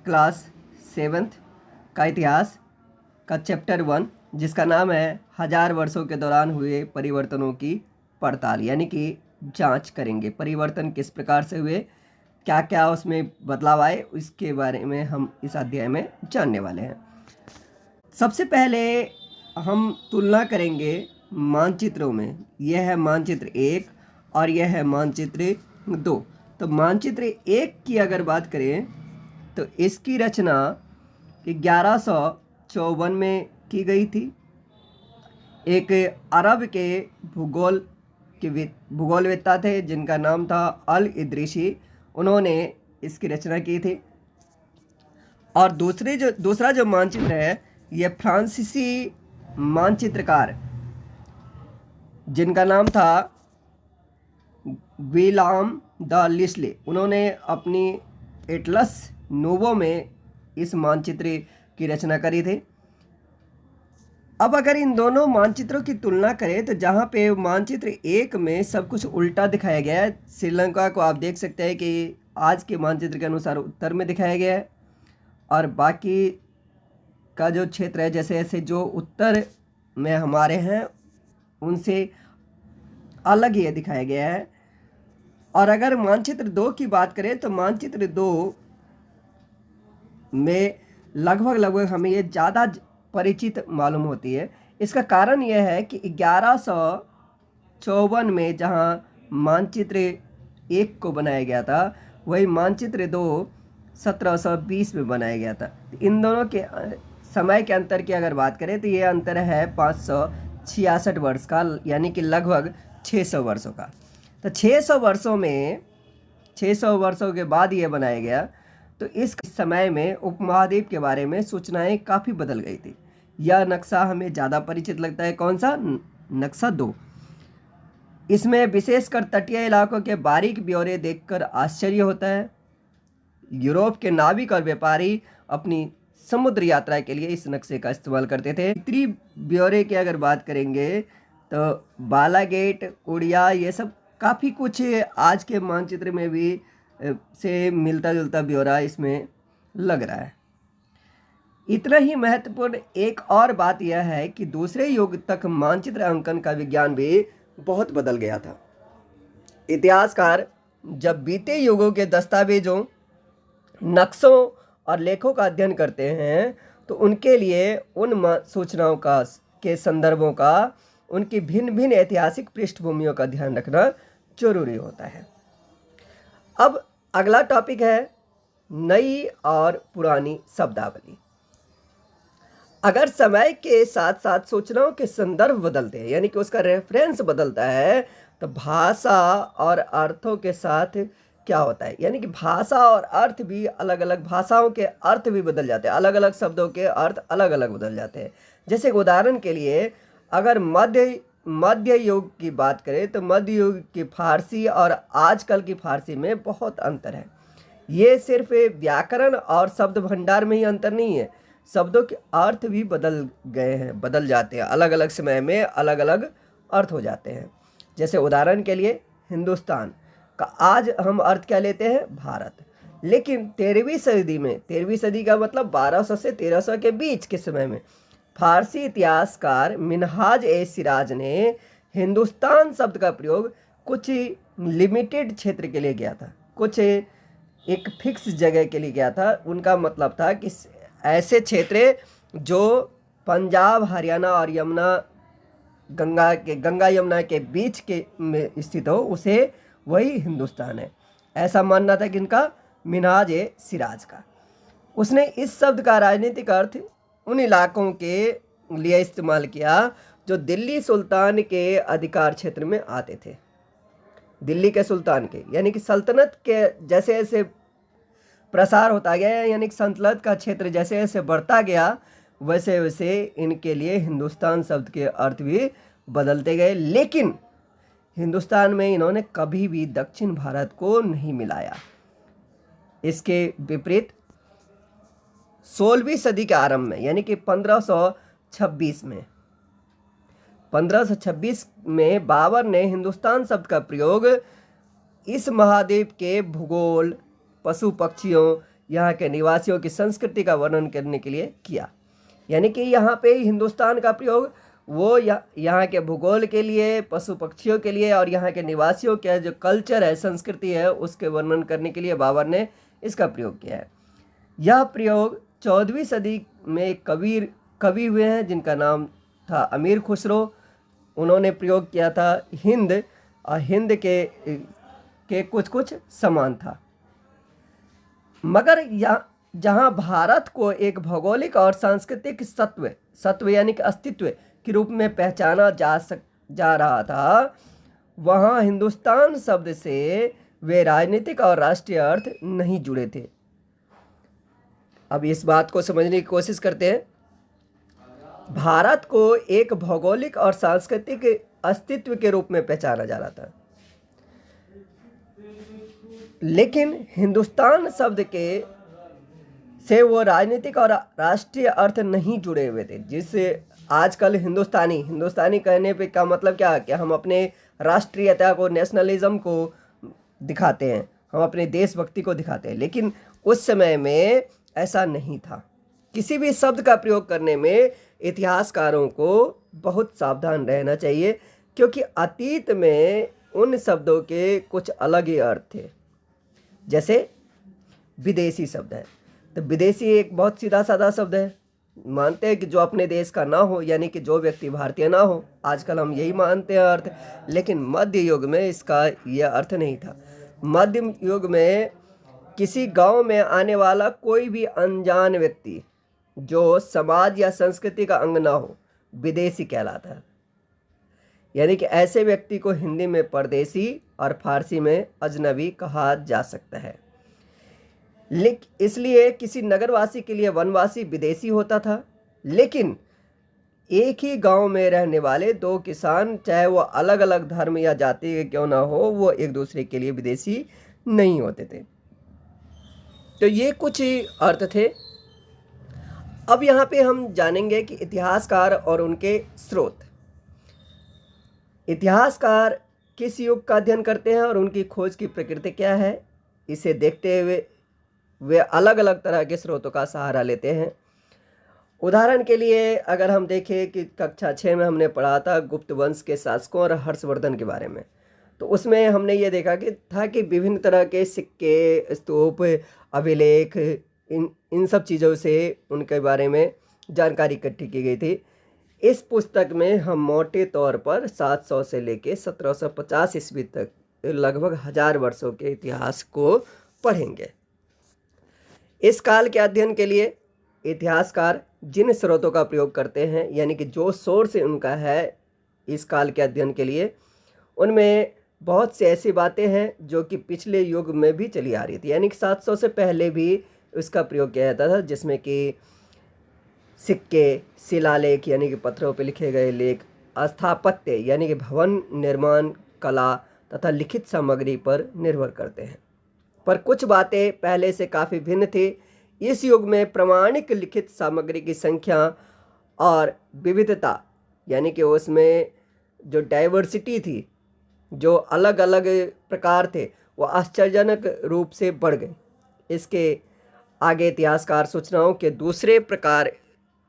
Class 7th का इतिहास का चैप्टर 1, जिसका नाम है हजार वर्षों के दौरान हुए परिवर्तनों की पड़ताल, यानी कि जांच करेंगे परिवर्तन किस प्रकार से हुए, क्या क्या उसमें बदलाव आए, इसके बारे में हम इस अध्याय में जानने वाले हैं। सबसे पहले हम तुलना करेंगे मानचित्रों में। यह है मानचित्र 1 और यह है मानचित्र 2। तो मानचित्र 1 की अगर बात करें तो इसकी रचना 1154 में की गई थी। एक अरब के भूगोलवेत्ता थे जिनका नाम था अल इदरीसी, उन्होंने इसकी रचना की थी। और दूसरा जो मानचित्र है यह फ्रांसीसी मानचित्रकार जिनका नाम था विलाम द लिस्ले, उन्होंने अपनी एटलस नोवो में इस मानचित्र की रचना करी थी। अब अगर इन दोनों मानचित्रों की तुलना करें तो जहाँ पे मानचित्र 1 में सब कुछ उल्टा दिखाया गया है, श्रीलंका को आप देख सकते हैं कि आज के मानचित्र के अनुसार उत्तर में दिखाया गया है, और बाकी का जो क्षेत्र है जैसे ऐसे जो उत्तर में हमारे हैं उनसे अलग ही दिखाया गया है। और अगर मानचित्र 2 की बात करें तो मानचित्र 2 में लगभग हमें ये ज़्यादा परिचित मालूम होती है। इसका कारण यह है कि 1154 में जहाँ मानचित्र 1 को बनाया गया था, वही मानचित्र 2 1720 में बनाया गया था। इन दोनों के समय के अंतर की अगर बात करें तो ये अंतर है 566 वर्ष का, यानी कि लगभग 600 वर्षों का। तो 600 वर्षों के बाद ये बनाया गया। तो इस समय में उपमहाद्वीप के बारे में सूचनाएं काफ़ी बदल गई थी। यह नक्शा हमें ज़्यादा परिचित लगता है। कौन सा? नक्शा 2। इसमें विशेषकर तटीय इलाकों के बारीक ब्यौरे देखकर आश्चर्य होता है। यूरोप के नाविक और व्यापारी अपनी समुद्र यात्रा के लिए इस नक्शे का इस्तेमाल करते थे। भीतरी ब्यौरे की अगर बात करेंगे तो बालागेट, उड़िया, ये सब काफ़ी कुछ आज के मानचित्र में भी से मिलता जुलता ब्यौरा इसमें लग रहा है। इतना ही महत्वपूर्ण एक और बात यह है कि दूसरे युग तक मानचित्र अंकन का विज्ञान भी बहुत बदल गया था। इतिहासकार जब बीते युगों के दस्तावेजों, नक्शों और लेखों का अध्ययन करते हैं तो उनके लिए उन सूचनाओं के संदर्भों का, उनकी भिन्न भिन्न ऐतिहासिक पृष्ठभूमियों का ध्यान रखना जरूरी होता है। अब अगला टॉपिक है नई और पुरानी शब्दावली। अगर समय के साथ साथ सूचनाओं के संदर्भ बदलते हैं, यानी कि उसका रेफरेंस बदलता है, तो भाषा और अर्थों के साथ क्या होता है, यानी कि भाषा और अर्थ भी अलग अलग, भाषाओं के अर्थ भी बदल जाते हैं, अलग अलग शब्दों के अर्थ अलग अलग बदल जाते हैं। जैसे उदाहरण के लिए अगर मध्य युग की बात करें तो मध्य युग की फारसी और आजकल की फारसी में बहुत अंतर है। ये सिर्फ व्याकरण और शब्द भंडार में ही अंतर नहीं है, शब्दों के अर्थ भी बदल गए हैं, बदल जाते हैं, अलग अलग समय में अलग अलग अर्थ हो जाते हैं। जैसे उदाहरण के लिए हिंदुस्तान का आज हम अर्थ क्या लेते हैं? भारत। लेकिन 13वीं सदी का मतलब 1200 से 1300 के बीच के समय में फारसी इतिहासकार मिनहाज ए सिराज ने हिंदुस्तान शब्द का प्रयोग कुछ लिमिटेड क्षेत्र के लिए किया था, कुछ एक फिक्स जगह के लिए किया था। उनका मतलब था कि ऐसे क्षेत्र जो पंजाब, हरियाणा और गंगा यमुना के बीच के में स्थित हो, उसे वही हिंदुस्तान है, ऐसा मानना था कि इनका मिनहाज ए सिराज का। उसने इस शब्द का राजनीतिक अर्थ उन इलाकों के लिए इस्तेमाल किया जो दिल्ली सुल्तान के अधिकार क्षेत्र में आते थे। दिल्ली के सुल्तान के, यानी कि सल्तनत के जैसे जैसे प्रसार होता गया, यानी कि सल्तनत का क्षेत्र जैसे जैसे बढ़ता गया, वैसे वैसे इनके लिए हिंदुस्तान शब्द के अर्थ भी बदलते गए। लेकिन हिंदुस्तान में इन्होंने कभी भी दक्षिण भारत को नहीं मिलाया। इसके विपरीत 16वीं सदी के आरंभ में, यानी कि 1526 में बाबर ने हिंदुस्तान शब्द का प्रयोग इस महाद्वीप के भूगोल, पशु पक्षियों यहाँ के निवासियों की संस्कृति का वर्णन करने के लिए किया। यानी कि यहाँ पे हिंदुस्तान का प्रयोग वो यहाँ के भूगोल के लिए, पशु पक्षियों के लिए और यहाँ के निवासियों के जो कल्चर है, संस्कृति है, उसके वर्णन करने के लिए बाबर ने इसका प्रयोग किया है। यह प्रयोग 14वीं सदी में एक कवि हुए हैं जिनका नाम था अमीर खुसरो। उन्होंने प्रयोग किया था। हिंद और हिंद के कुछ समान था, मगर जहाँ भारत को एक भौगोलिक और सांस्कृतिक सत्व यानी कि अस्तित्व के रूप में पहचाना जा रहा था, वहाँ हिंदुस्तान शब्द से वे राजनीतिक और राष्ट्रीय अर्थ नहीं जुड़े थे। अब इस बात को समझने की कोशिश करते हैं। भारत को एक भौगोलिक और सांस्कृतिक अस्तित्व के रूप में पहचाना जा रहा था, लेकिन हिंदुस्तान शब्द से वो राजनीतिक और राष्ट्रीय अर्थ नहीं जुड़े हुए थे। जिससे आजकल हिंदुस्तानी कहने पे क्या मतलब क्या है कि हम अपने राष्ट्रीयता को, नेशनलिज्म को दिखाते हैं, हम अपने देशभक्ति को दिखाते हैं, लेकिन उस समय में ऐसा नहीं था। किसी भी शब्द का प्रयोग करने में इतिहासकारों को बहुत सावधान रहना चाहिए, क्योंकि अतीत में उन शब्दों के कुछ अलग ही अर्थ थे। जैसे विदेशी शब्द है, तो विदेशी एक बहुत सीधा साधा शब्द है। मानते हैं कि जो अपने देश का ना हो, यानी कि जो व्यक्ति भारतीय ना हो, आजकल हम यही मानते हैं अर्थ, लेकिन मध्य युग में इसका यह अर्थ नहीं था। मध्य युग में किसी गांव में आने वाला कोई भी अनजान व्यक्ति जो समाज या संस्कृति का अंग ना हो, विदेशी कहलाता है। यानी कि ऐसे व्यक्ति को हिंदी में परदेसी और फारसी में अजनबी कहा जा सकता है। इसलिए किसी नगरवासी के लिए वनवासी विदेशी होता था, लेकिन एक ही गांव में रहने वाले दो किसान, चाहे वो अलग अलग धर्म या जाति के क्यों ना हो, वो एक दूसरे के लिए विदेशी नहीं होते थे। तो ये कुछ ही अर्थ थे। अब यहाँ पे हम जानेंगे कि इतिहासकार और उनके स्रोत। इतिहासकार किस युग का अध्ययन करते हैं और उनकी खोज की प्रकृति क्या है, इसे देखते हुए वे अलग अलग तरह के स्रोतों का सहारा लेते हैं। उदाहरण के लिए अगर हम देखें कि कक्षा 6 में हमने पढ़ा था गुप्त वंश के शासकों और हर्षवर्धन के बारे में, तो उसमें हमने ये देखा कि विभिन्न तरह के सिक्के, स्तूप, अभिलेख, इन सब चीज़ों से उनके बारे में जानकारी इकट्ठी की गई थी। इस पुस्तक में हम मोटे तौर पर 700 से लेके 1750 ईस्वी तक लगभग 1000 वर्षों के इतिहास को पढ़ेंगे। इस काल के अध्ययन के लिए इतिहासकार जिन स्रोतों का प्रयोग करते हैं, यानी कि जो सोर्स उनका है इस काल के अध्ययन के लिए, उनमें बहुत सी ऐसी बातें हैं जो कि पिछले युग में भी चली आ रही थी, यानी कि 700 से पहले भी इसका प्रयोग किया जाता था, जिसमें कि सिक्के, शिलालेख यानी कि पत्थरों पर लिखे गए लेख, स्थापत्य यानी कि भवन निर्माण कला तथा लिखित सामग्री पर निर्भर करते हैं। पर कुछ बातें पहले से काफ़ी भिन्न थी। इस युग में प्रमाणिक लिखित सामग्री की संख्या और विविधता, यानी कि उसमें जो डाइवर्सिटी थी, जो अलग अलग प्रकार थे, वो आश्चर्यजनक रूप से बढ़ गए। इसके आगे इतिहासकार सूचनाओं के दूसरे प्रकार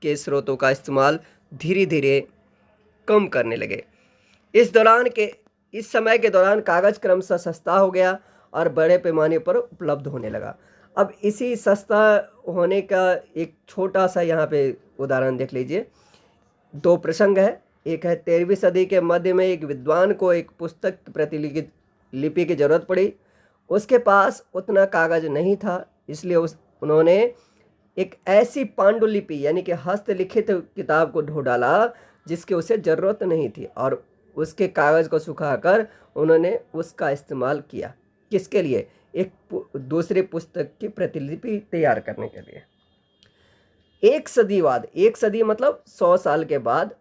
के स्रोतों का इस्तेमाल धीरे धीरे कम करने लगे। इस समय के दौरान कागज़ क्रमशः सस्ता हो गया और बड़े पैमाने पर उपलब्ध होने लगा। अब इसी सस्ता होने का एक छोटा सा यहाँ पे उदाहरण देख लीजिए। दो प्रसंग है। एक है 13वीं सदी के मध्य में एक विद्वान को एक पुस्तक प्रतिलिपि की जरूरत पड़ी। उसके पास उतना कागज़ नहीं था, इसलिए उन्होंने एक ऐसी पांडुलिपि यानी कि हस्तलिखित किताब को ढूंढ डाला जिसकी उसे ज़रूरत नहीं थी, और उसके कागज़ को सुखाकर उन्होंने उसका इस्तेमाल किया। किसके लिए? एक दूसरे पुस्तक की प्रतिलिपि तैयार करने के लिए। एक सदी मतलब 100 साल के बाद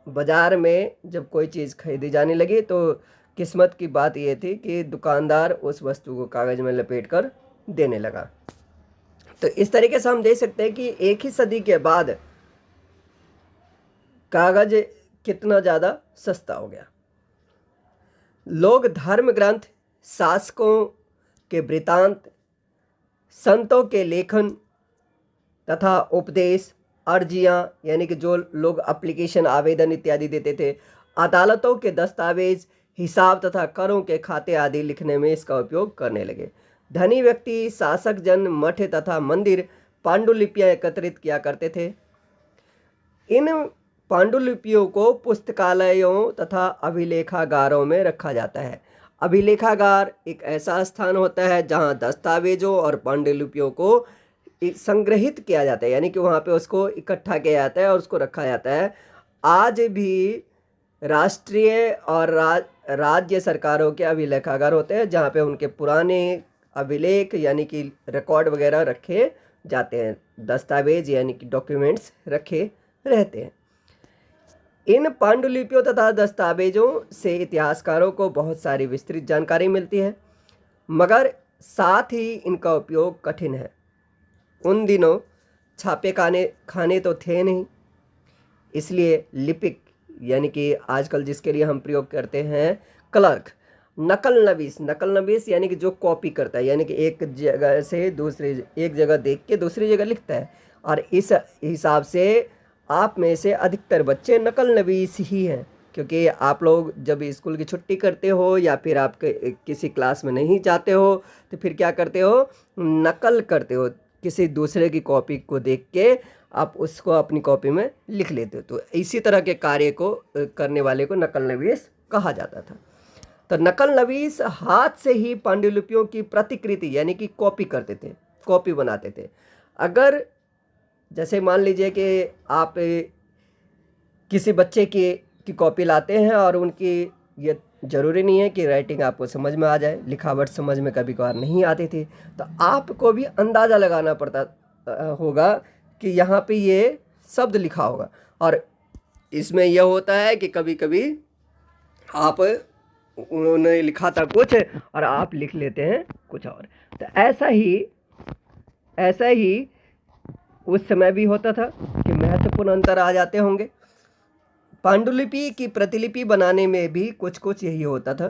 बाज़ार में जब कोई चीज़ खरीदी जाने लगी तो किस्मत की बात यह थी कि दुकानदार उस वस्तु को कागज़ में लपेट कर देने लगा। तो इस तरीके से हम देख सकते हैं कि एक ही सदी के बाद कागज़ कितना ज़्यादा सस्ता हो गया। लोग धर्म ग्रंथ, शासकों के वृतांत, संतों के लेखन तथा उपदेश, अर्जियां यानी कि जो लोग एप्लीकेशन, आवेदन इत्यादि देते थे, अदालतों के दस्तावेज, हिसाब तथा करों के खाते आदि लिखने में इसका उपयोग करने लगे। धनी व्यक्ति, शासक जन, मठ तथा मंदिर पांडुलिपियां एकत्रित किया करते थे। इन पांडुलिपियों को पुस्तकालयों तथा अभिलेखागारों में रखा जाता है। अभिलेखागार एक ऐसा स्थान होता है जहां दस्तावेजों और पांडुलिपियों को संग्रहित किया जाता है, यानी कि वहाँ पे उसको इकट्ठा किया जाता है और उसको रखा जाता है। आज भी राष्ट्रीय और राज्य सरकारों के अभिलेखागार होते हैं जहाँ पे उनके पुराने अभिलेख यानी कि रिकॉर्ड वगैरह रखे जाते हैं, दस्तावेज यानी कि डॉक्यूमेंट्स रखे रहते हैं। इन पांडुलिपियों तथा दस्तावेजों से इतिहासकारों को बहुत सारी विस्तृत जानकारी मिलती है, मगर साथ ही इनका उपयोग कठिन है। उन दिनों छापे खाने तो थे नहीं, इसलिए लिपिक यानी कि आजकल जिसके लिए हम प्रयोग करते हैं क्लर्क, नकल नवीस यानी कि जो कॉपी करता है, यानी कि एक जगह से एक जगह देख के दूसरी जगह लिखता है, और इस हिसाब से आप में से अधिकतर बच्चे नकल नवीस ही हैं, क्योंकि आप लोग जब स्कूल की छुट्टी करते हो या फिर आप किसी क्लास में नहीं जाते हो तो फिर क्या करते हो, नकल करते हो, किसी दूसरे की कॉपी को देख के आप उसको अपनी कॉपी में लिख लेते हो। तो इसी तरह के कार्य को करने वाले को नकल नवीस कहा जाता था। तो नकल नवीस हाथ से ही पांडुलिपियों की प्रतिकृति यानी कि कॉपी करते थे, कॉपी बनाते थे। अगर जैसे मान लीजिए कि आप किसी बच्चे की कॉपी लाते हैं और उनकी, ये ज़रूरी नहीं है कि राइटिंग आपको समझ में आ जाए, लिखावट समझ में कभी कभार नहीं आती थी, तो आपको भी अंदाज़ा लगाना पड़ता होगा कि यहाँ पे ये शब्द लिखा होगा, और इसमें यह होता है कि कभी कभी आप, उन्होंने लिखा था कुछ और आप लिख लेते हैं कुछ और। तो ऐसा ही उस समय भी होता था कि महत्वपूर्ण अंतर आ जाते होंगे। पांडुलिपि की प्रतिलिपि बनाने में भी कुछ यही होता था।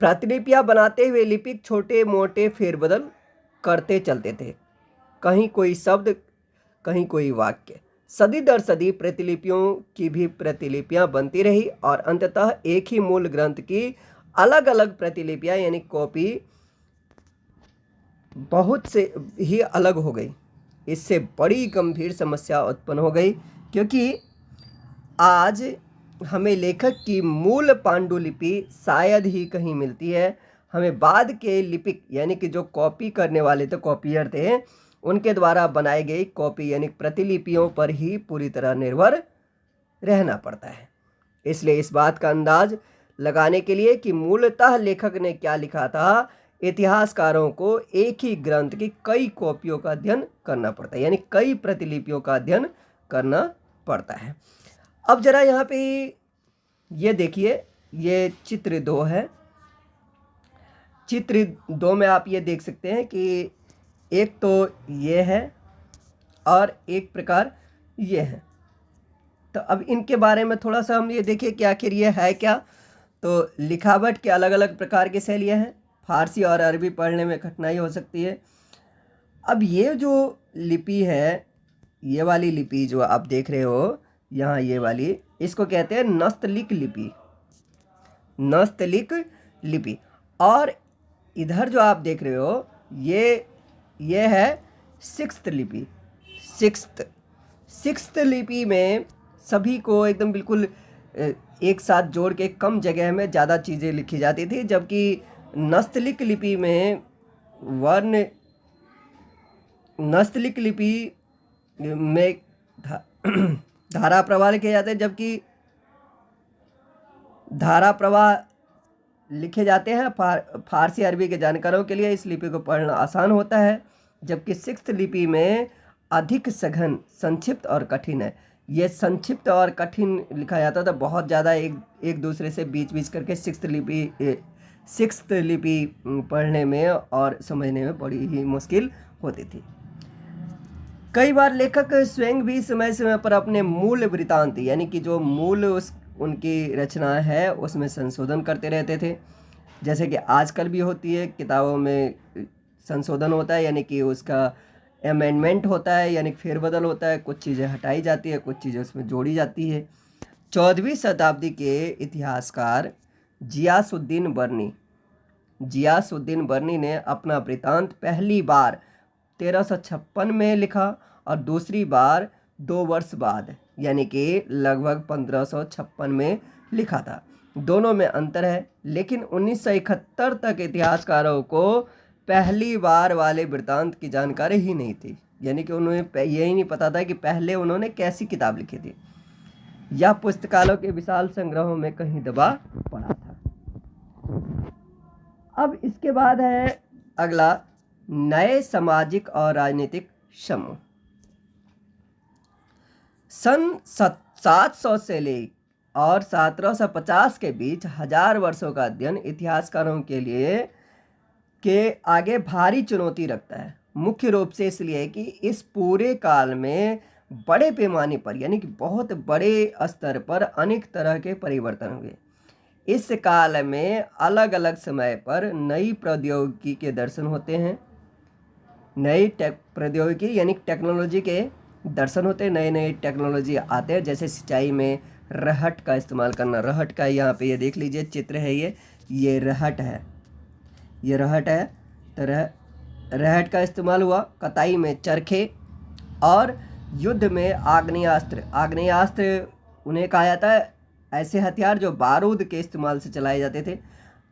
प्रतिलिपियां बनाते हुए लिपिक छोटे मोटे फेरबदल करते चलते थे, कहीं कोई शब्द, कहीं कोई वाक्य। सदी दर सदी प्रतिलिपियों की भी प्रतिलिपियां बनती रही और अंततः एक ही मूल ग्रंथ की अलग अलग प्रतिलिपियां यानी कॉपी बहुत से ही अलग हो गई। इससे बड़ी गंभीर समस्या उत्पन्न हो गई, क्योंकि आज हमें लेखक की मूल पांडुलिपि शायद ही कहीं मिलती है। हमें बाद के लिपिक यानी कि जो कॉपी करने वाले थे, कॉपियर थे, उनके द्वारा बनाई गई कॉपी यानी प्रतिलिपियों पर ही पूरी तरह निर्भर रहना पड़ता है। इसलिए इस बात का अंदाज लगाने के लिए कि मूलतः लेखक ने क्या लिखा था, इतिहासकारों को एक ही ग्रंथ की कई कॉपियों का अध्ययन करना पड़ता है, यानी कई प्रतिलिपियों का अध्ययन करना पड़ता है। अब जरा यहाँ पे ये देखिए, ये चित्र 2 है। चित्र 2 में आप ये देख सकते हैं कि एक तो ये है और एक प्रकार ये है। तो अब इनके बारे में थोड़ा सा हम ये देखिए कि आखिर ये है क्या। तो लिखावट के अलग अलग प्रकार की शैलियाँ हैं। फारसी और अरबी पढ़ने में कठिनाई हो सकती है। अब ये जो लिपि है, ये वाली लिपि जो आप देख रहे हो यहाँ, ये वाली, इसको कहते हैं नस्तलिक लिपि, नस्तलिक लिपि। और इधर जो आप देख रहे हो ये है सिक्स्थ लिपि। सिक्स्थ लिपि में सभी को एकदम बिल्कुल एक साथ जोड़ के कम जगह में ज़्यादा चीज़ें लिखी जाती थी, जबकि नस्तलिक लिपि में नस्तलिक लिपि में धारा प्रवाह लिखे जाते हैं, जबकि धारा प्रवाह लिखे जाते हैं फारसी अरबी के जानकारों के लिए। इस लिपि को पढ़ना आसान होता है, जबकि सिक्स्थ लिपि में अधिक सघन, संक्षिप्त और कठिन है। ये संक्षिप्त और कठिन लिखा जाता था, बहुत ज़्यादा एक दूसरे से बीच करके सिक्स्थ लिपि पढ़ने में और समझने में बड़ी ही मुश्किल होती थी। कई बार लेखक स्वयं भी समय समय पर अपने मूल वृत्तांत यानी कि जो मूल उनकी रचना है उसमें संशोधन करते रहते थे, जैसे कि आजकल भी होती है। किताबों में संशोधन होता है, यानी कि उसका अमेंडमेंट होता है, यानी फेरबदल होता है। कुछ चीज़ें हटाई जाती है, कुछ चीज़ें उसमें जोड़ी जाती है। 14वीं शताब्दी के इतिहासकार जियासुद्दीन बर्नी ने अपना वृत्तांत पहली बार 1356 में लिखा और दूसरी बार 2 वर्ष बाद यानी कि लगभग 1556 में लिखा था। दोनों में अंतर है, लेकिन 1971 तक इतिहासकारों को पहली बार वाले वृत्तांत की जानकारी ही नहीं थी, यानी कि उन्हें यही नहीं पता था कि पहले उन्होंने कैसी किताब लिखी थी। यह पुस्तकालयों के विशाल संग्रहों में कहीं दबा पड़ा था। अब इसके बाद है अगला, नए सामाजिक और राजनीतिक समूह। सन 700 से ले और 1750 के बीच 1000 वर्षों का अध्ययन इतिहासकारों के लिए आगे भारी चुनौती रखता है। मुख्य रूप से इसलिए कि इस पूरे काल में बड़े पैमाने पर, यानी कि बहुत बड़े स्तर पर अनेक तरह के परिवर्तन हुए। इस काल में अलग अलग समय पर नई प्रौद्योगिकी के दर्शन होते हैं। नई प्रौद्योगिकी यानी टेक्नोलॉजी के दर्शन होते हैं। नए नए टेक्नोलॉजी आते हैं, जैसे सिंचाई में रहट का इस्तेमाल करना। रहट का यहाँ पे ये देख लीजिए चित्र है, ये रहट है, ये रहट है। तो रहट का इस्तेमाल हुआ। कताई में चरखे और युद्ध में आग्नेयास्त्र उन्हें कहा जाता है ऐसे हथियार जो बारूद के इस्तेमाल से चलाए जाते थे।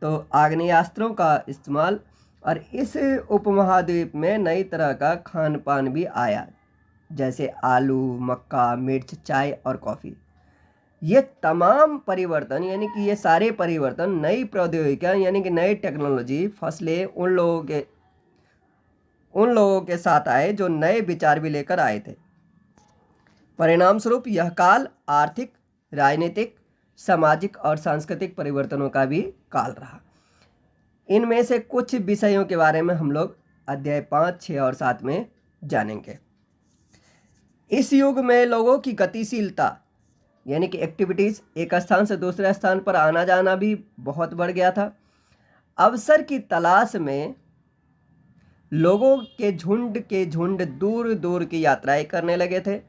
तो आग्नेयास्त्रों का इस्तेमाल। और इस उपमहाद्वीप में नई तरह का खान पान भी आया, जैसे आलू, मक्का, मिर्च, चाय और कॉफ़ी। ये तमाम परिवर्तन, यानी कि ये सारे परिवर्तन नई प्रौद्योगिकियाँ यानी कि नई टेक्नोलॉजी, फसलें उन लोगों के साथ आए जो नए विचार भी लेकर आए थे। परिणाम स्वरूप यह काल आर्थिक, राजनीतिक, सामाजिक और सांस्कृतिक परिवर्तनों का भी काल रहा। इनमें से कुछ विषयों के बारे में हम लोग अध्याय 5, 6 और 7 में जानेंगे। इस युग में लोगों की गतिशीलता यानी कि एक्टिविटीज़, एक स्थान से दूसरे स्थान पर आना जाना भी बहुत बढ़ गया था। अवसर की तलाश में लोगों के झुंड दूर दूर की यात्राएं करने लगे थे।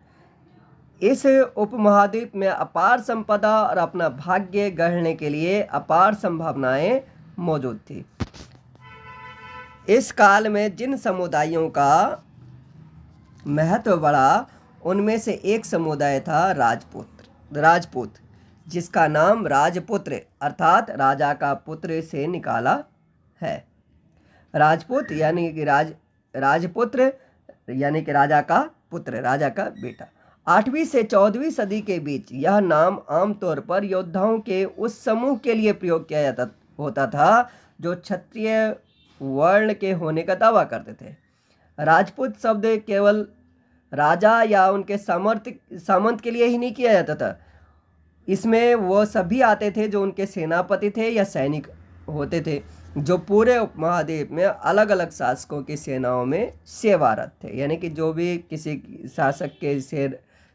इस उपमहाद्वीप में अपार संपदा और अपना भाग्य गढ़ने के लिए अपार संभावनाएं मौजूद थी। इस काल में जिन समुदायों का महत्व बढ़ा, उनमें से एक समुदाय था राजपूत, जिसका नाम राजपुत्र अर्थात राजा का पुत्र से निकाला है। राजपूत यानी कि राजपुत्र यानी कि राजा का पुत्र, राजा का बेटा। 8वीं से 14वीं सदी के बीच यह नाम आमतौर पर योद्धाओं के उस समूह के लिए प्रयोग किया जाता होता था जो क्षत्रिय वर्ण के होने का दावा करते थे। राजपूत शब्द केवल राजा या उनके सामंत के लिए ही नहीं किया जाता था। इसमें वो सभी आते थे जो उनके सेनापति थे या सैनिक होते थे, जो पूरे उपमहाद्वीप में अलग अलग शासकों की सेनाओं में सेवारत थे। यानी कि जो भी किसी शासक के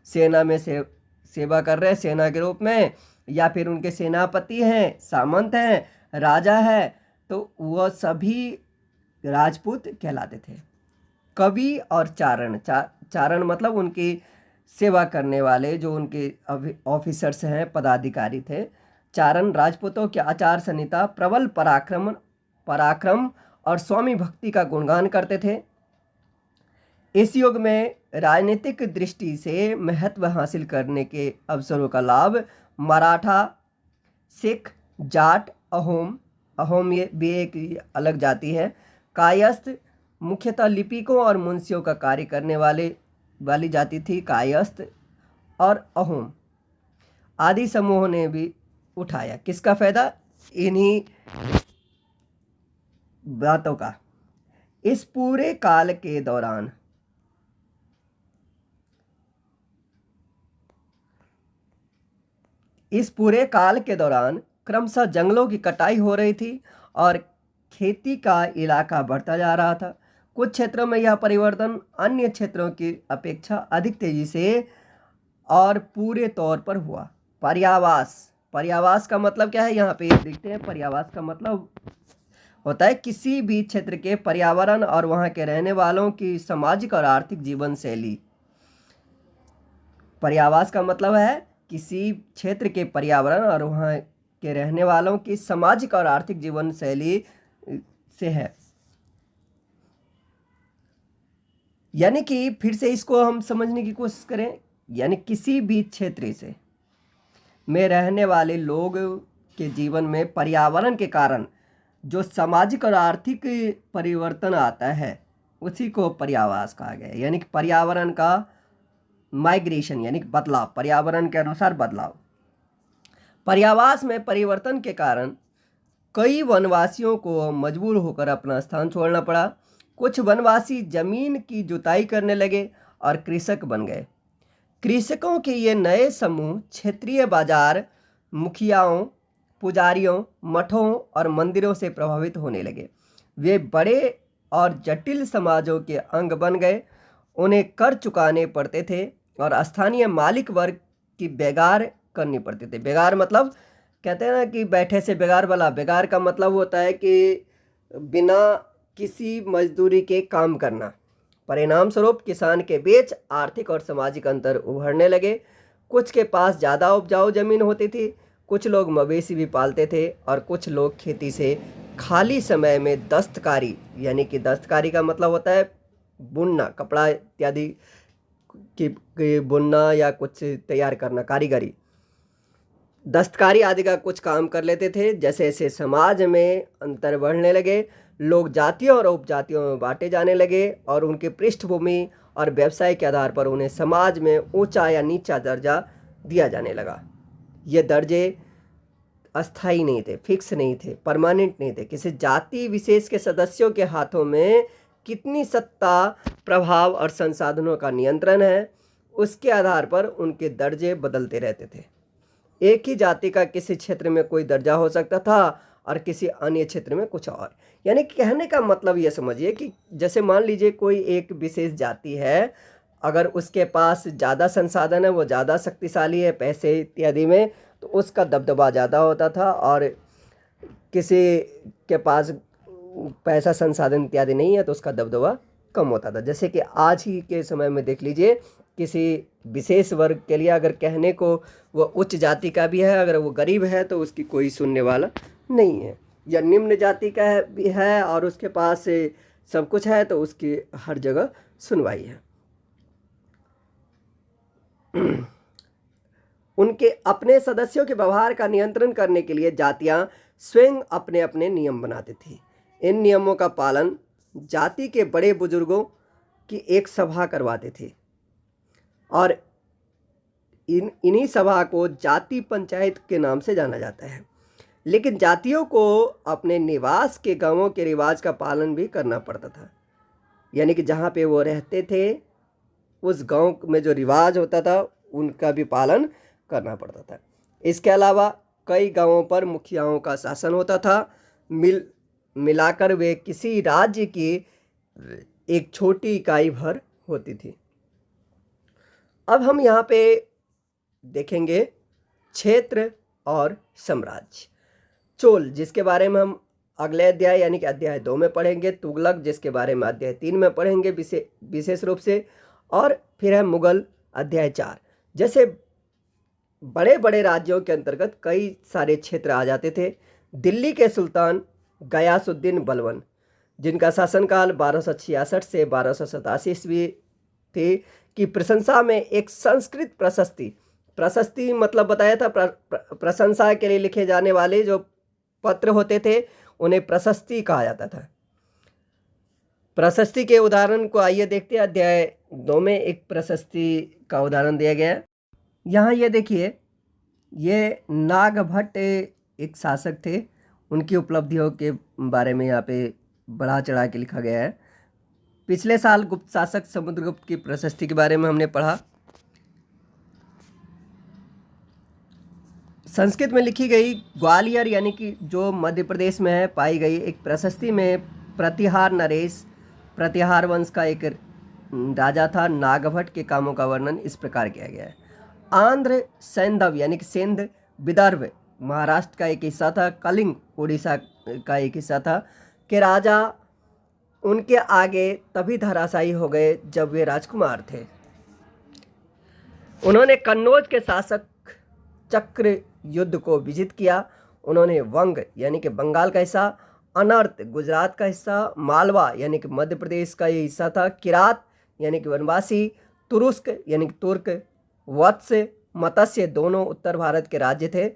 सेना में सेवा कर रहे हैं सेना के रूप में, या फिर उनके सेनापति हैं, सामंत हैं, राजा है, तो वह सभी राजपूत कहलाते थे। कवि और चारण मतलब उनकी सेवा करने वाले, जो उनके ऑफिसर्स हैं, पदाधिकारी थे। चारण राजपूतों के आचार संहिता, प्रबल पराक्रम और स्वामी भक्ति का गुणगान करते थे। इस युग में राजनीतिक दृष्टि से महत्व हासिल करने के अवसरों का लाभ मराठा, सिख, जाट, अहोम ये भी एक अलग जाति है, कायस्थ, मुख्यतः लिपिकों और मुंशियों का कार्य करने वाली जाति थी कायस्थ, और अहोम आदि समूहों ने भी उठाया किसका फायदा? इन्हीं बातों का। इस पूरे काल के दौरान क्रमशः जंगलों की कटाई हो रही थी और खेती का इलाका बढ़ता जा रहा था। कुछ क्षेत्रों में यह परिवर्तन अन्य क्षेत्रों की अपेक्षा अधिक तेजी से और पूरे तौर पर हुआ। पर्यावास का मतलब क्या है? यहाँ पे देखते हैं। पर्यावास का मतलब होता है किसी भी क्षेत्र के पर्यावरण और वहाँ के रहने वालों की सामाजिक और आर्थिक जीवन शैली। पर्यावास का मतलब है किसी क्षेत्र के पर्यावरण और वहाँ के रहने वालों की सामाजिक और आर्थिक जीवन शैली से है। यानी कि फिर से इसको हम समझने की कोशिश करें, यानी किसी भी क्षेत्र से में रहने वाले लोग के जीवन में पर्यावरण के कारण जो सामाजिक और आर्थिक परिवर्तन आता है उसी को पर्यावास कहा गया है। यानी कि पर्यावरण का माइग्रेशन यानी कि बदलाव, पर्यावरण के अनुसार बदलाव। पर्यावास में परिवर्तन के कारण कई वनवासियों को मजबूर होकर अपना स्थान छोड़ना पड़ा। कुछ वनवासी जमीन की जुताई करने लगे और कृषक बन गए। कृषकों के ये नए समूह क्षेत्रीय बाजार, मुखियाओं, पुजारियों, मठों और मंदिरों से प्रभावित होने लगे। वे बड़े और जटिल समाजों के अंग बन गए। उन्हें कर चुकाने पड़ते थे और स्थानीय मालिक वर्ग की बेगार करनी पड़ती थी। बेगार मतलब कहते हैं ना कि बैठे से बेगार वाला। बेगार का मतलब होता है कि बिना किसी मजदूरी के काम करना। परिणाम स्वरूप किसान के बीच आर्थिक और सामाजिक अंतर उभरने लगे। कुछ के पास ज़्यादा उपजाऊ जमीन होती थी, कुछ लोग मवेशी भी पालते थे और कुछ लोग खेती से खाली समय में दस्तकारी, यानी कि दस्तकारी का मतलब होता है बुनना, कपड़ा इत्यादि की बुनना या कुछ तैयार करना, कारीगरी, दस्तकारी आदि का कुछ काम कर लेते थे। जैसे जैसे समाज में अंतर बढ़ने लगे, लोग जातियों और उपजातियों में बांटे जाने लगे और उनके पृष्ठभूमि और व्यवसाय के आधार पर उन्हें समाज में ऊंचा या नीचा दर्जा दिया जाने लगा। ये दर्जे अस्थाई नहीं थे, फिक्स नहीं थे, परमानेंट नहीं थे। किसी जाति विशेष के सदस्यों के हाथों में कितनी सत्ता, प्रभाव और संसाधनों का नियंत्रण है, उसके आधार पर उनके दर्जे बदलते रहते थे। एक ही जाति का किसी क्षेत्र में कोई दर्जा हो सकता था और किसी अन्य क्षेत्र में कुछ और। यानी कहने का मतलब ये समझिए कि जैसे मान लीजिए कोई एक विशेष जाति है, अगर उसके पास ज़्यादा संसाधन है, वो ज़्यादा शक्तिशाली है पैसे इत्यादि में, तो उसका दबदबा ज़्यादा होता था। और किसी के पास पैसा, संसाधन इत्यादि नहीं है तो उसका दबदबा कम होता था। जैसे कि आज ही के समय में देख लीजिए, किसी विशेष वर्ग के लिए अगर कहने को वो उच्च जाति का भी है, अगर वो गरीब है तो उसकी कोई सुनने वाला नहीं है, या निम्न जाति का भी है और उसके पास सब कुछ है तो उसकी हर जगह सुनवाई है। उनके अपने सदस्यों के व्यवहार का नियंत्रण करने के लिए जातियां स्वयं अपने अपने नियम बनाती थी। इन नियमों का पालन जाति के बड़े बुजुर्गों की एक सभा करवाते थे और इन्हीं सभा को जाति पंचायत के नाम से जाना जाता है। लेकिन जातियों को अपने निवास के गांवों के रिवाज का पालन भी करना पड़ता था। यानी कि जहाँ पे वो रहते थे उस गांव में जो रिवाज होता था उनका भी पालन करना पड़ता था। इसके अलावा कई गांवों पर मुखियाओं का शासन होता था। मिलाकर वे किसी राज्य की एक छोटी इकाई भर होती थी। अब हम यहाँ पे देखेंगे क्षेत्र और साम्राज्य। चोल, जिसके बारे में हम अगले अध्याय यानी कि अध्याय 2 में पढ़ेंगे। तुगलक, जिसके बारे में अध्याय 3 में पढ़ेंगे विशेष रूप से। और फिर है मुगल, अध्याय 4। जैसे बड़े बड़े राज्यों के अंतर्गत कई सारे क्षेत्र आ जाते थे। दिल्ली के सुल्तान गयासुद्दीन बलबन, जिनका शासनकाल 1266 से 1287 ईस्वी थी, की प्रशंसा में एक संस्कृत प्रशस्ति मतलब बताया था, प्रशंसा के लिए लिखे जाने वाले जो पत्र होते थे उन्हें प्रशस्ति कहा जाता था। प्रशस्ति के उदाहरण को आइए देखते हैं। अध्याय 2 में एक प्रशस्ति का उदाहरण दिया गया है। यहाँ ये देखिए, ये नागभट्ट एक शासक थे, उनकी उपलब्धियों के बारे में यहाँ पे बढ़ा चढ़ा के लिखा गया है। पिछले साल गुप्त शासक समुद्रगुप्त की प्रशस्ति के बारे में हमने पढ़ा। संस्कृत में लिखी गई ग्वालियर यानी कि जो मध्य प्रदेश में है पाई गई एक प्रशस्ति में प्रतिहार नरेश, प्रतिहार वंश का एक राजा था, नागभट्ट के कामों का वर्णन इस प्रकार किया गया है। आंध्र सैंधव यानी कि सिंध, विदर्भ महाराष्ट्र का एक हिस्सा था, कलिंग उड़ीसा का एक हिस्सा था, के राजा उनके आगे तभी धराशायी हो गए जब वे राजकुमार थे। उन्होंने कन्नौज के शासक चक्र युद्ध को विजित किया। उन्होंने वंग यानी कि बंगाल का हिस्सा, अनर्त गुजरात का हिस्सा, मालवा यानी कि मध्य प्रदेश का ये हिस्सा था, किरात यानी कि वनवासी, तुरुस्क यानी कि तुर्क, वत्स, मत्स्य दोनों उत्तर भारत के राज्य थे,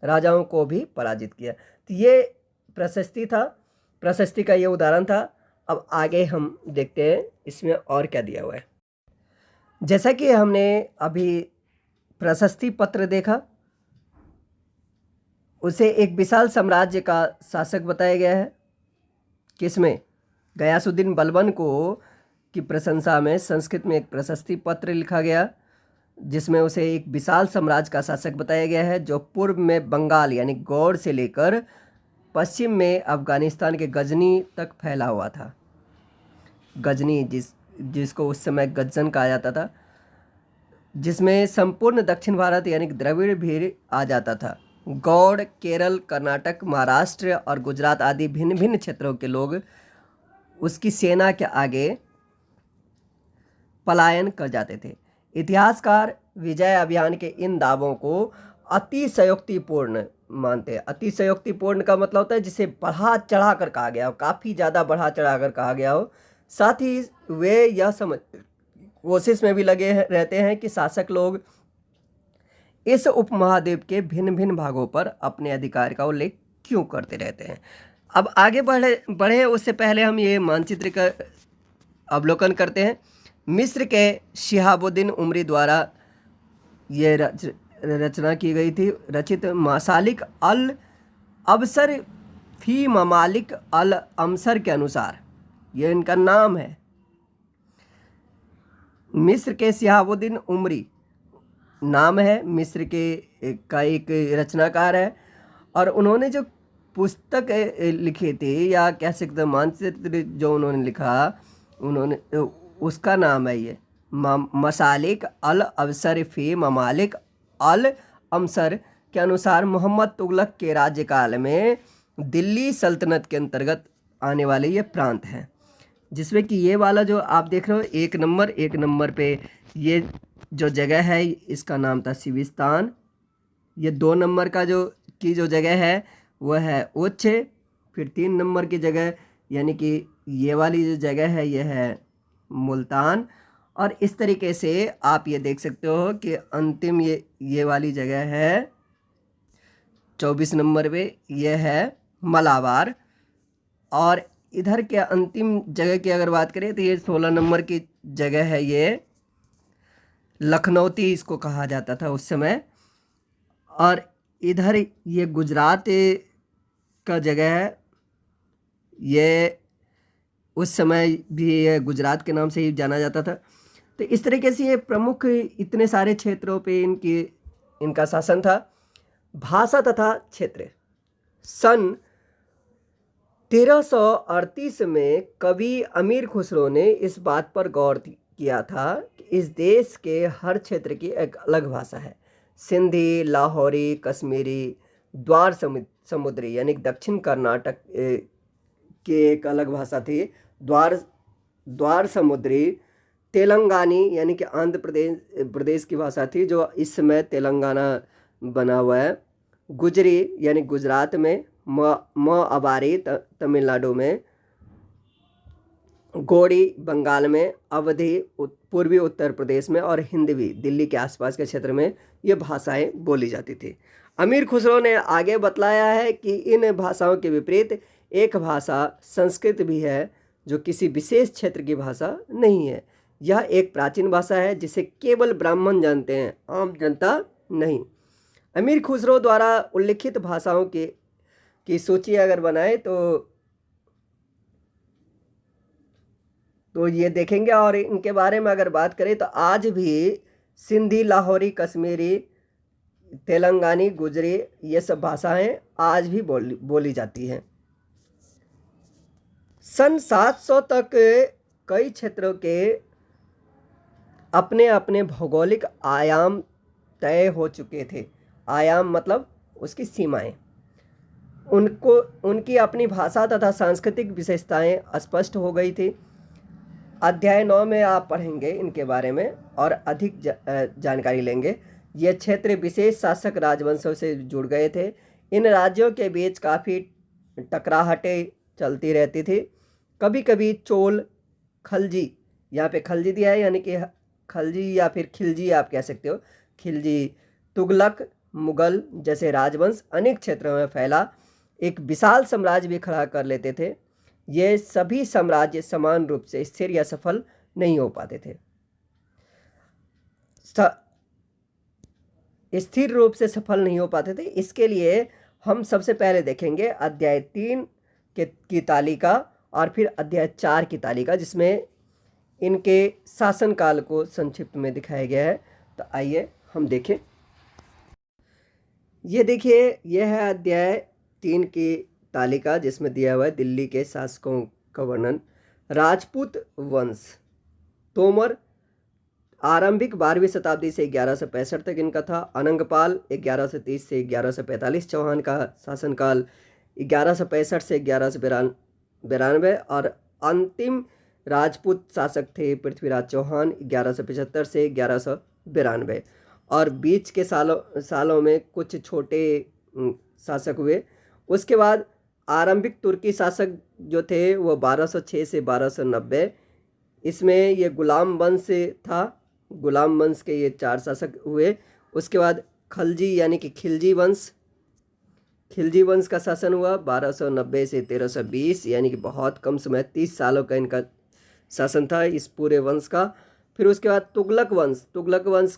राजाओं को भी पराजित किया। तो ये प्रशस्ति था, प्रशस्ति का ये उदाहरण था। अब आगे हम देखते हैं इसमें और क्या दिया हुआ है। जैसा कि हमने अभी प्रशस्ति पत्र देखा, उसे एक विशाल साम्राज्य का शासक बताया गया है। किसमें? गयासुद्दीन बलबन को की प्रशंसा में संस्कृत में एक प्रशस्ति पत्र लिखा गया, जिसमें उसे एक विशाल साम्राज्य का शासक बताया गया है, जो पूर्व में बंगाल यानी गौड़ से लेकर पश्चिम में अफगानिस्तान के गजनी तक फैला हुआ था। गजनी जिसको उस समय गज्जन कहा जाता था, जिसमें संपूर्ण दक्षिण भारत यानी द्रविड़ भी आ जाता था। गौड़ केरल, कर्नाटक, महाराष्ट्र और गुजरात आदि भिन्न भिन्न क्षेत्रों के लोग उसकी सेना के आगे पलायन कर जाते थे। इतिहासकार विजय अभियान के इन दावों को अतिशयोक्तिपूर्ण मानते हैं। अतिशयोक्तिपूर्ण का मतलब होता है जिसे बढ़ा चढ़ा कर कहा गया हो, काफ़ी ज़्यादा बढ़ा चढ़ा कर कहा गया हो। साथ ही वे यह समझ कोशिश में भी लगे रहते हैं कि शासक लोग इस उपमहाद्वीप के भिन्न भिन्न भागों पर अपने अधिकार का उल्लेख क्यों करते रहते हैं। अब आगे बढ़े उससे पहले हम ये मानचित्र का अवलोकन करते हैं। मिस्र के शिहाबुद्दीन उमरी द्वारा ये रचना की गई थी, रचित मसालिक अल अबसर फी ममालिक अल अमसर के अनुसार, ये इनका नाम है। मिस्र के शिहाबुद्दीन उमरी नाम है, मिस्र के का एक रचनाकार है, और उन्होंने जो पुस्तक लिखी थी या कह सकते हैं मानचित्र जो उन्होंने लिखा, उन्होंने उसका नाम है ये मसालिक अल अबसर फी ममालिक अल अमसर के अनुसार मोहम्मद तुगलक के राज्यकाल में दिल्ली सल्तनत के अंतर्गत आने वाले ये प्रांत हैं। जिसमें कि ये वाला जो आप देख रहे हो एक नंबर पे ये जो जगह है इसका नाम था सिविस्तान। ये 2 नंबर का जो जगह है वह है उच्च। फिर 3 नंबर की जगह यानी कि ये वाली जो जगह है ये है मुल्तान। और इस तरीके से आप ये देख सकते हो कि अंतिम ये वाली जगह है 24 नंबर पे, ये है मलाबार। और इधर के अंतिम जगह की अगर बात करें तो ये 16 नंबर की जगह है, ये लखनौती इसको कहा जाता था उस समय। और इधर ये गुजरात का जगह है, ये उस समय भी ये गुजरात के नाम से ही जाना जाता था। तो इस तरीके से ये प्रमुख इतने सारे क्षेत्रों पे इनका शासन था। भाषा तथा क्षेत्र। सन 1338 में कवि अमीर खुसरो ने इस बात पर गौर किया था कि इस देश के हर क्षेत्र की एक अलग भाषा है। सिंधी, लाहौरी, कश्मीरी, द्वार समुद्री यानी दक्षिण कर्नाटक की एक अलग भाषा थी। द्वार समुद्री तेलंगानी यानी कि आंध्र प्रदेश की भाषा थी, जो इस समय तेलंगाना बना हुआ है। गुजरी यानी गुजरात में, अबारी तमिलनाडु में, गोड़ी बंगाल में, अवधी पूर्वी उत्तर प्रदेश में और हिंदवी दिल्ली के आसपास के क्षेत्र में ये भाषाएं बोली जाती थी। अमीर खुसरो ने आगे बतलाया है कि इन भाषाओं के विपरीत एक भाषा संस्कृत भी है, जो किसी विशेष क्षेत्र की भाषा नहीं है। यह एक प्राचीन भाषा है जिसे केवल ब्राह्मण जानते हैं, आम जनता नहीं। अमीर खुसरो द्वारा उल्लिखित भाषाओं की सूची अगर बनाए तो ये देखेंगे। और इनके बारे में अगर बात करें तो आज भी सिंधी, लाहौरी, कश्मीरी, तेलंगानी, गुजरी ये सब भाषाएं आज भी बोली जाती हैं। सन 700 तक कई क्षेत्रों के अपने अपने भौगोलिक आयाम तय हो चुके थे। आयाम मतलब उसकी सीमाएं। उनको उनकी अपनी भाषा तथा सांस्कृतिक विशेषताएं स्पष्ट हो गई थी। अध्याय 9 में आप पढ़ेंगे इनके बारे में और अधिक जानकारी लेंगे। ये क्षेत्र विशेष शासक राजवंशों से जुड़ गए थे। इन राज्यों के बीच काफ़ी टकराहटें चलती रहती थी। कभी कभी चोल, खलजी, यहाँ पे खलजी दिया है यानी कि खलजी या फिर खिलजी आप कह सकते हो, खिलजी, तुगलक, मुगल जैसे राजवंश अनेक क्षेत्रों में फैला एक विशाल साम्राज्य भी खड़ा कर लेते थे। ये सभी साम्राज्य समान रूप से स्थिर या सफल नहीं हो पाते थे। स्थिर रूप से सफल नहीं हो पाते थे। इसके लिए हम सबसे पहले देखेंगे अध्याय 3 की तालिका और फिर अध्याय 4 की तालिका, जिसमें इनके शासनकाल को संक्षिप्त में दिखाया गया है। तो आइए हम देखें। ये देखिए, यह है अध्याय 3 की तालिका, जिसमें दिया हुआ है दिल्ली के शासकों का वर्णन। राजपूत वंश, तोमर आरंभिक 12वीं शताब्दी से 1165 तक इनका था। अनंगपाल 1130 से 1145, चौहान का शासनकाल 1165 से 1192, और अंतिम राजपूत शासक थे पृथ्वीराज चौहान 1175 से 1192। और बीच के सालों में कुछ छोटे शासक हुए। उसके बाद आरंभिक तुर्की शासक जो थे वो 1206 से 1290, इसमें ये गुलाम वंश से था। गुलाम वंश के ये 4 शासक हुए। उसके बाद खलजी यानी कि खिलजी वंश का शासन हुआ 1290 से 1320, यानी कि बहुत कम समय, 30 सालों का इनका शासन था इस पूरे वंश का। फिर उसके बाद तुगलक वंश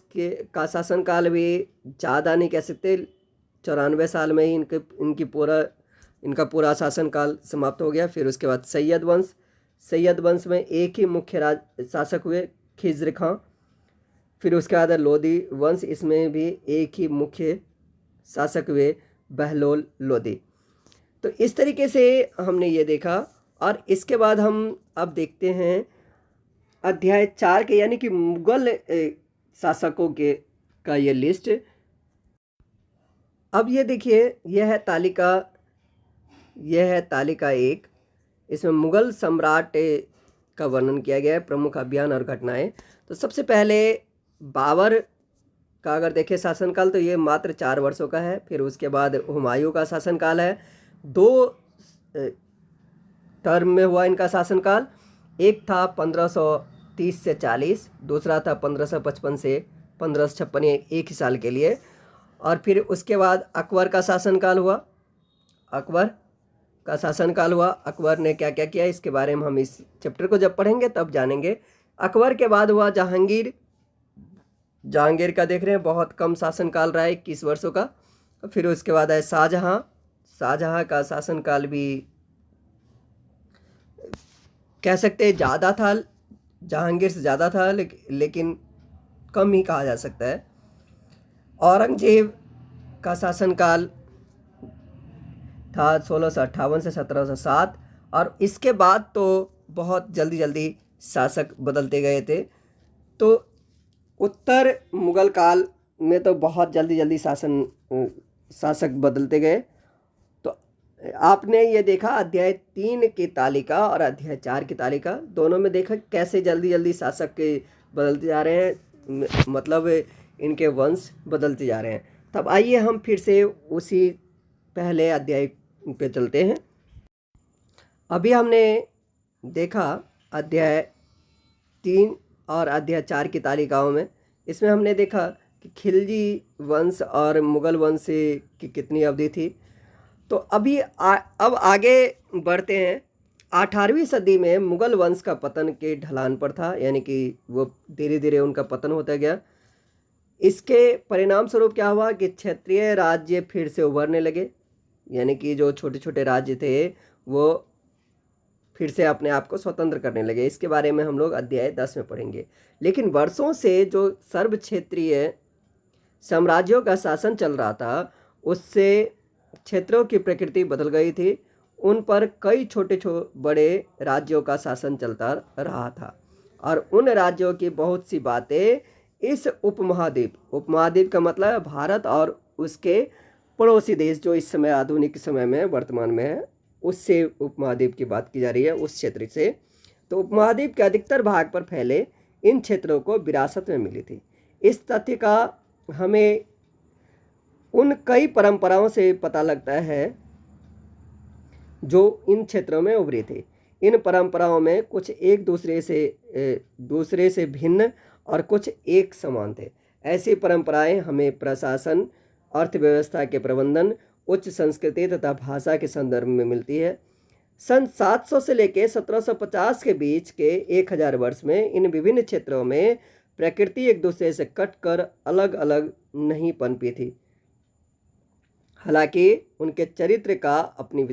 का शासनकाल भी ज़्यादा नहीं कह सकते, 94 साल में ही इनका पूरा शासनकाल समाप्त हो गया। फिर उसके बाद सैयद वंश में एक ही मुख्य शासक हुए, खिज्र खां। फिर उसके बाद लोदी वंश, इसमें भी एक ही मुख्य शासक हुए, बहलोल लोदी। तो इस तरीके से हमने ये देखा। और इसके बाद हम अब देखते हैं अध्याय 4 के, यानी कि मुगल शासकों के का ये लिस्ट। अब ये देखिए, यह है तालिका 1। इसमें मुगल सम्राट का वर्णन किया गया है, प्रमुख अभियान और घटनाएं। तो सबसे पहले बाबर का अगर देखें शासनकाल, तो ये मात्र 4 वर्षों का है। फिर उसके बाद हुमायूं का शासनकाल है, 2 टर्म में हुआ इनका शासनकाल। एक था 1530 से 40, दूसरा था 1555 से 1556, एक ही साल के लिए। और फिर उसके बाद अकबर का शासनकाल हुआ। अकबर ने क्या क्या किया, इसके बारे में हम इस चैप्टर को जब पढ़ेंगे तब जानेंगे। अकबर के बाद हुआ जहांगीर का देख रहे हैं, बहुत कम शासनकाल रहा है, 21 वर्षों का। फिर उसके बाद है शाहजहां का शासनकाल भी कह सकते हैं ज़्यादा था, जहांगीर से ज़्यादा था, लेकिन कम ही कहा जा सकता है। औरंगजेब का शासनकाल था 1658 से 1707। और इसके बाद तो बहुत जल्दी शासक बदलते गए थे। तो उत्तर मुगल काल में तो बहुत जल्दी शासक बदलते गए। तो आपने ये देखा अध्याय 3 की तालिका और अध्याय 4 की तालिका, दोनों में देखा कैसे जल्दी शासक के बदलते जा रहे हैं, मतलब इनके वंश बदलते जा रहे हैं। तब आइए हम फिर से उसी पहले अध्याय पे चलते हैं। अभी हमने देखा अध्याय 3 और अध्याय 4 की तालिकाओं में, इसमें हमने देखा कि खिलजी वंश और मुगल वंश की कितनी अवधि थी। तो अब आगे बढ़ते हैं। 18वीं सदी में मुगल वंश का पतन के ढलान पर था, यानी कि वो धीरे उनका पतन होता गया। इसके परिणाम स्वरूप क्या हुआ कि क्षेत्रीय राज्य फिर से उभरने लगे, यानी कि जो छोटे छोटे राज्य थे वो फिर से अपने आप को स्वतंत्र करने लगे। इसके बारे में हम लोग अध्याय 10 में पढ़ेंगे। लेकिन वर्षों से जो सर्व क्षेत्रीय साम्राज्यों का शासन चल रहा था, उससे क्षेत्रों की प्रकृति बदल गई थी। उन पर कई छोटे बड़े राज्यों का शासन चलता रहा था, और उन राज्यों की बहुत सी बातें इस उपमहाद्वीप का मतलब भारत और उसके पड़ोसी देश जो इस समय आधुनिक समय में वर्तमान में है, उससे उपमहाद्वीप की बात की जा रही है, उस क्षेत्र से। तो उपमहाद्वीप के अधिकतर भाग पर फैले इन क्षेत्रों को विरासत में मिली थी। इस तथ्य का हमें उन कई परंपराओं से पता लगता है जो इन क्षेत्रों में उभरी थी। इन परंपराओं में कुछ एक दूसरे से भिन्न और कुछ एक समान थे। ऐसी परंपराएं हमें प्रशासन, अर्थव्यवस्था के प्रबंधन, उच्च संस्कृति तथा भाषा के संदर्भ में मिलती है। सन 700 से लेकर 1750 के बीच के 1000 वर्ष में इन विभिन्न क्षेत्रों में प्रकृति एक दूसरे से कटकर अलग अलग नहीं पनपी थी। हालांकि उनके चरित्र का अपनी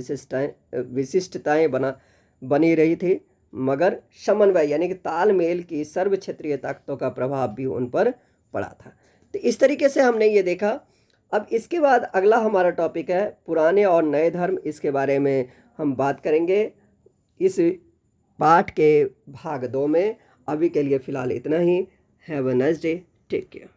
विशिष्टताएं बनी रही थी, मगर समन्वय यानी कि तालमेल की सर्व क्षेत्रीय ताकतों का प्रभाव भी उन पर पड़ा था। तो इस तरीके से हमने ये देखा। अब इसके बाद अगला हमारा टॉपिक है पुराने और नए धर्म। इसके बारे में हम बात करेंगे इस पाठ के भाग 2 में। अभी के लिए फ़िलहाल इतना ही। Have a nice day, take care.